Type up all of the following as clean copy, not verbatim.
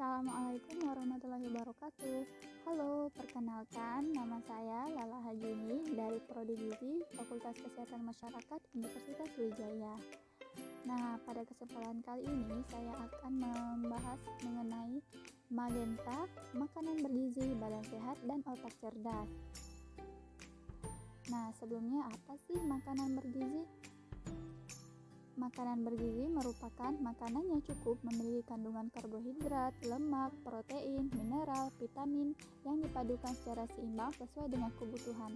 Assalamualaikum warahmatullahi wabarakatuh. Halo, perkenalkan nama saya Lala Hajini dari Prodi Gizi Fakultas Kesehatan Masyarakat Universitas Sriwijaya. Nah, pada kesempatan kali ini saya akan membahas mengenai magenta, makanan bergizi, badan sehat, dan otak cerdas. Nah, sebelumnya apa sih makanan bergizi? Makanan bergizi merupakan makanan yang cukup memiliki kandungan karbohidrat, lemak, protein, mineral, vitamin yang dipadukan secara seimbang sesuai dengan kebutuhan.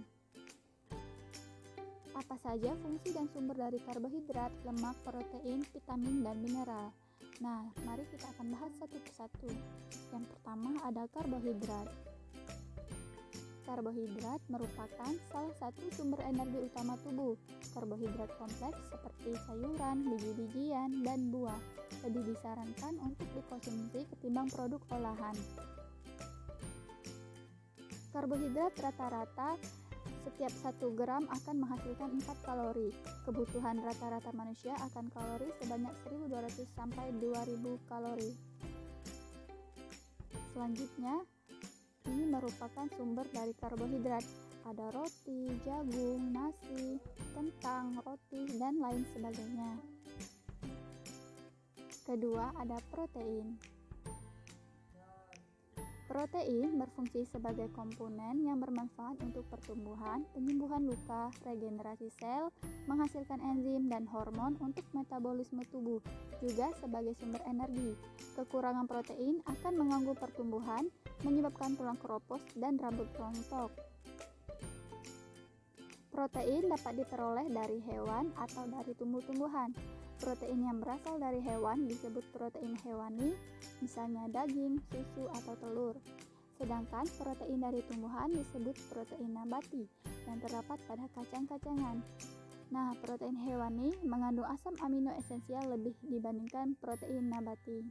Apa saja fungsi dan sumber dari karbohidrat, lemak, protein, vitamin, dan mineral? Nah, mari kita akan bahas satu persatu. Yang pertama ada karbohidrat. Karbohidrat merupakan salah satu sumber energi utama tubuh. Karbohidrat kompleks seperti sayuran, biji-bijian, dan buah lebih disarankan untuk dikonsumsi ketimbang produk olahan. Karbohidrat rata-rata setiap 1 gram akan menghasilkan 4 kalori. Kebutuhan rata-rata manusia akan kalori sebanyak 1.200 sampai 2.000 kalori. Selanjutnya, ini merupakan sumber dari karbohidrat. Ada roti, jagung, nasi, kentang, roti, dan lain sebagainya. Kedua, ada protein. Protein berfungsi sebagai komponen yang bermanfaat untuk pertumbuhan, penyembuhan luka, regenerasi sel, menghasilkan enzim dan hormon untuk metabolisme tubuh, juga sebagai sumber energi. Kekurangan protein akan mengganggu pertumbuhan, menyebabkan tulang keropos dan rambut rontok. Protein dapat diperoleh dari hewan atau dari tumbuh-tumbuhan. Protein yang berasal dari hewan disebut protein hewani, misalnya daging, susu, atau telur. Sedangkan protein dari tumbuhan disebut protein nabati yang terdapat pada kacang-kacangan. Nah, protein hewani mengandung asam amino esensial lebih dibandingkan protein nabati.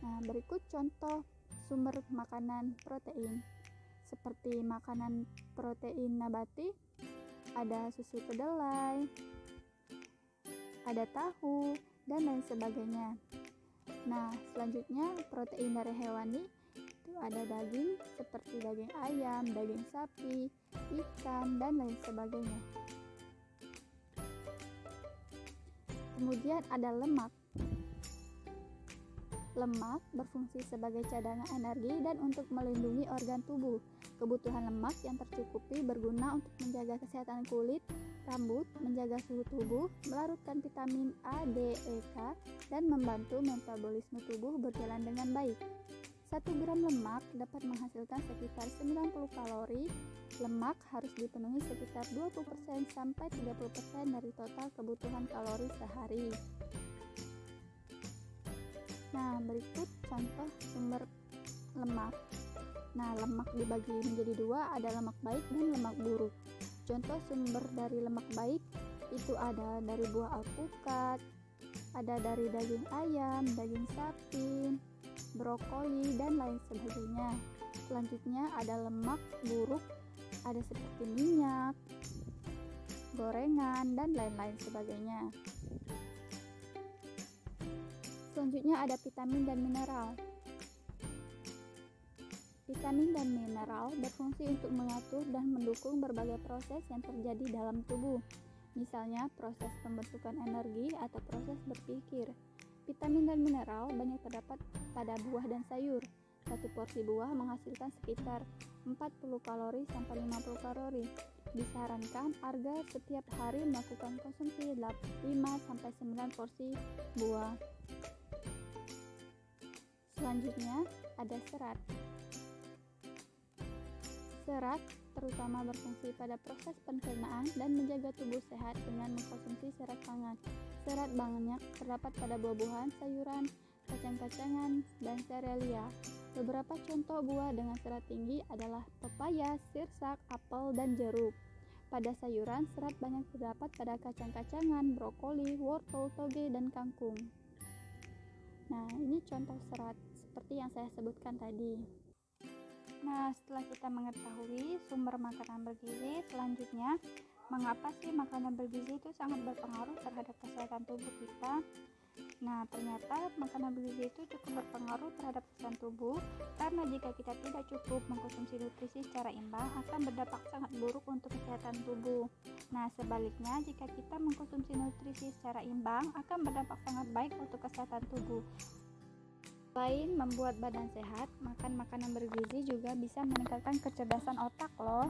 Nah, berikut contoh sumber makanan protein. Seperti makanan protein nabati, ada susu kedelai, ada tahu, dan lain sebagainya. Nah, selanjutnya protein dari hewani itu ada daging seperti daging ayam, daging sapi, ikan, dan lain sebagainya. Kemudian ada lemak. Lemak berfungsi sebagai cadangan energi dan untuk melindungi organ tubuh. Kebutuhan lemak yang tercukupi berguna untuk menjaga kesehatan kulit, rambut, menjaga suhu tubuh, melarutkan vitamin A, D, E, K, dan membantu metabolisme tubuh berjalan dengan baik. 1 gram lemak dapat menghasilkan sekitar 90 kalori. Lemak harus dipenuhi sekitar 20% sampai 30% dari total kebutuhan kalori sehari. Nah, berikut contoh sumber lemak. Nah, lemak dibagi menjadi 2, ada lemak baik dan lemak buruk. Contoh sumber dari lemak baik itu ada dari buah alpukat, ada dari daging ayam, daging sapi, brokoli, dan lain sebagainya. Selanjutnya ada lemak buruk, ada seperti minyak, gorengan, dan lain-lain sebagainya. Selanjutnya ada vitamin dan mineral. Vitamin dan mineral berfungsi untuk mengatur dan mendukung berbagai proses yang terjadi dalam tubuh, misalnya proses pembentukan energi atau proses berpikir. Vitamin dan mineral banyak terdapat pada buah dan sayur. Satu porsi buah menghasilkan sekitar 40 kalori sampai 50 kalori. Disarankan agar setiap hari melakukan konsumsi 5 sampai 9 porsi buah. Selanjutnya ada serat. Serat terutama berfungsi pada proses pencernaan dan menjaga tubuh sehat dengan mengkonsumsi serat pangan. Serat banyak terdapat pada buah-buahan, sayuran, kacang-kacangan, dan serealia. Beberapa contoh buah dengan serat tinggi adalah pepaya, sirsak, apel, dan jeruk. Pada sayuran, serat banyak terdapat pada kacang-kacangan, brokoli, wortel, toge, dan kangkung. Nah, ini contoh serat seperti yang saya sebutkan tadi. Nah, setelah kita mengetahui sumber makanan bergizi, selanjutnya mengapa sih makanan bergizi itu sangat berpengaruh terhadap kesehatan tubuh kita? Nah, ternyata makanan bergizi itu cukup berpengaruh terhadap kesehatan tubuh karena jika kita tidak cukup mengkonsumsi nutrisi secara imbang akan berdampak sangat buruk untuk kesehatan tubuh. Nah, sebaliknya jika kita mengkonsumsi nutrisi secara imbang akan berdampak sangat baik untuk kesehatan tubuh. Selain membuat badan sehat, makan makanan bergizi juga bisa meningkatkan kecerdasan otak loh.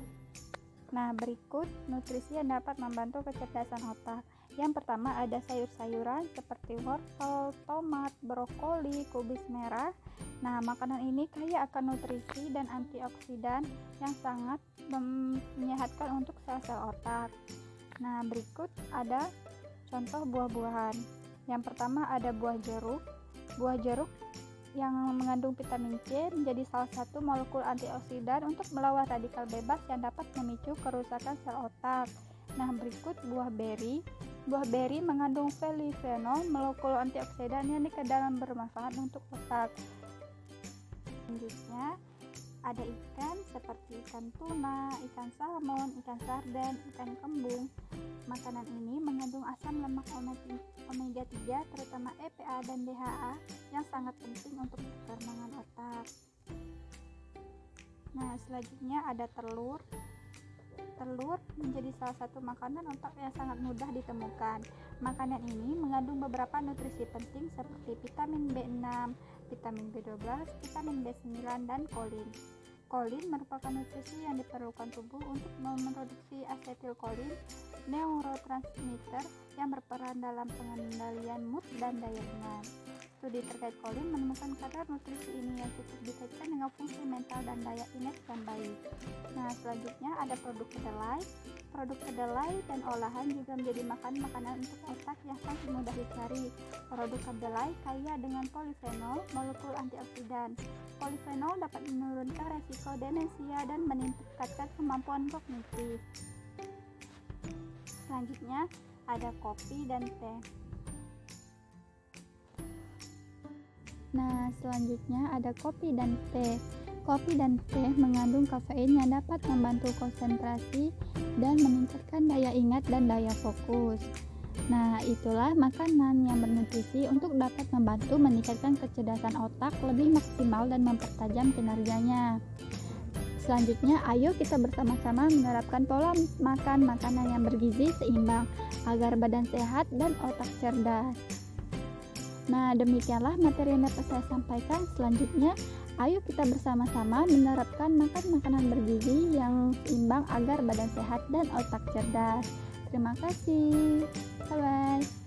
Nah, berikut nutrisi yang dapat membantu kecerdasan otak. Yang pertama ada sayur-sayuran seperti wortel, tomat, brokoli, kubis merah. Nah, makanan ini kaya akan nutrisi dan antioksidan yang sangat menyehatkan untuk sel-sel otak. Nah, berikut ada contoh buah-buahan. Yang pertama ada buah jeruk. Buah jeruk yang mengandung vitamin C menjadi salah satu molekul antioksidan untuk melawan radikal bebas yang dapat memicu kerusakan sel otak. Nah, berikut buah beri. Buah beri mengandung polyphenol, molekul antioksidan yang dikatakan bermanfaat untuk otak. Selanjutnya ada ikan seperti ikan tuna, ikan salmon, ikan sarden, ikan kembung. Makanan ini mengandung asam lemak omega 3 terutama EPA dan DHA yang sangat penting untuk perkembangan otak. Nah, selanjutnya ada telur. Telur menjadi salah satu makanan otak yang sangat mudah ditemukan. Makanan ini mengandung beberapa nutrisi penting seperti vitamin B6, vitamin B12, vitamin B9, dan kolin. Kolin merupakan nutrisi yang diperlukan tubuh untuk memproduksi asetilkolin, neurotransmitter yang berperan dalam pengendalian mood dan daya ingat. Studi terkait kolin menemukan kadar nutrisi ini yang cukup dikaitkan dengan fungsi mental dan daya ingat yang baik. Nah, selanjutnya ada produk kedelai. Produk kedelai dan olahan juga menjadi makanan untuk otak yang sangat mudah dicari. Produk kedelai kaya dengan polifenol, molekul antioksidan. Polifenol dapat menurunkan resiko demensia dan meningkatkan kemampuan kognitif. Selanjutnya ada kopi dan teh. Nah, selanjutnya ada kopi dan teh. Kopi dan teh mengandung kafein yang dapat membantu konsentrasi dan meningkatkan daya ingat dan daya fokus. Nah, itulah makanan yang bernutrisi untuk dapat membantu meningkatkan kecerdasan otak lebih maksimal dan mempertajam kinerjanya. Selanjutnya, ayo kita bersama-sama menerapkan pola makan makanan yang bergizi seimbang agar badan sehat dan otak cerdas. Nah, demikianlah materi yang dapat saya sampaikan. Selanjutnya, ayo kita bersama-sama menerapkan makan makanan bergizi yang seimbang agar badan sehat dan otak cerdas. Terima kasih. Bye-bye.